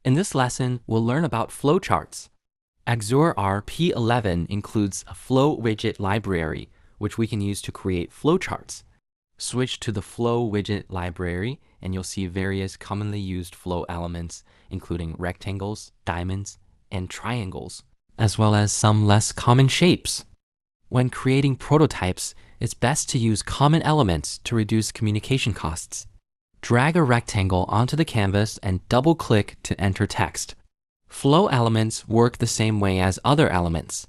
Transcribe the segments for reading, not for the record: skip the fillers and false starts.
In this lesson, we'll learn about flowcharts. Axure RP 11 includes a flow widget library, which we can use to create flowcharts. Switch to the flow widget library, and you'll see various commonly used flow elements, including rectangles, diamonds, and triangles, as well as some less common shapes. When creating prototypes, it's best to use common elements to reduce communication costs. Drag a rectangle onto the canvas and double-click to enter text. Flow elements work the same way as other elements.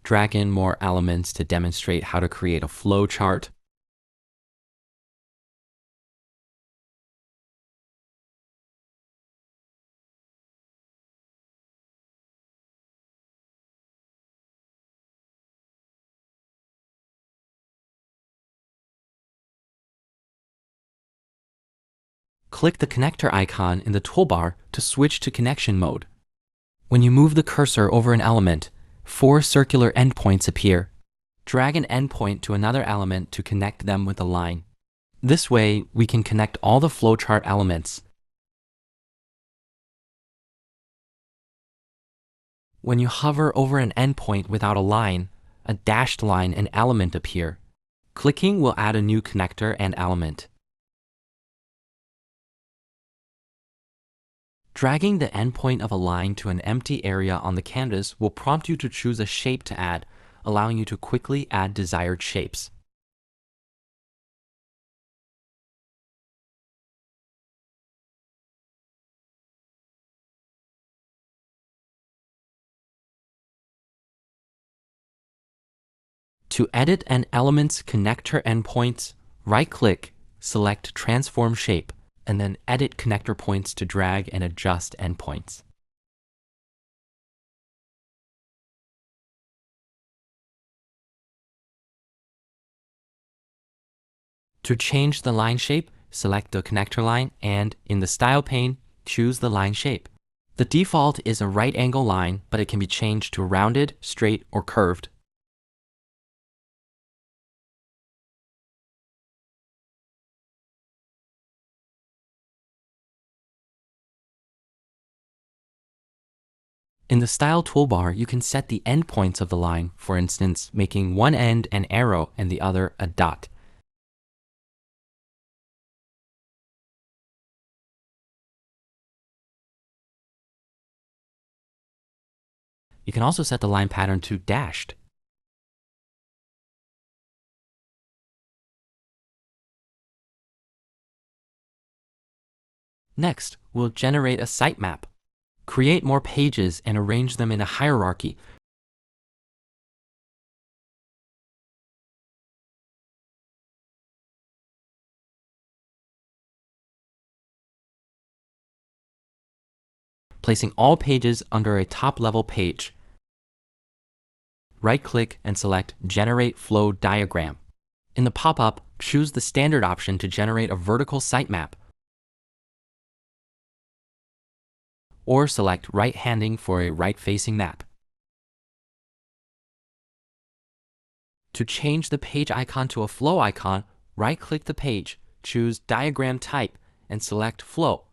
Drag in more elements to demonstrate how to create a flow chart. Click the connector icon in the toolbar to switch to connection mode. When you move the cursor over an element, 4 circular endpoints appear. Drag an endpoint to another element to connect them with a line. This way, we can connect all the flowchart elements. When you hover over an endpoint without a line, a dashed line and element appear. Clicking will add a new connector and element. Dragging the endpoint of a line to an empty area on the canvas will prompt you to choose a shape to add, allowing you to quickly add desired shapes. To edit an element's connector endpoints, right-click, select Transform Shape, and then edit connector points to drag and adjust endpoints. To change the line shape, select the connector line and, in the Style pane, choose the line shape. The default is a right angle line, but it can be changed to rounded, straight, or curved. In the Style toolbar, you can set the endpoints of the line, for instance, making one end an arrow and the other a dot. You can also set the line pattern to dashed. Next, we'll generate a sitemap. Create more pages and arrange them in a hierarchy. Placing all pages under a top-level page. Right-click and select Generate Flow Diagram. In the pop-up, choose the standard option to generate a vertical sitemap, or select right-handing for a right-facing map. To change the page icon to a flow icon, right-click the page, choose Diagram Type, and select Flow.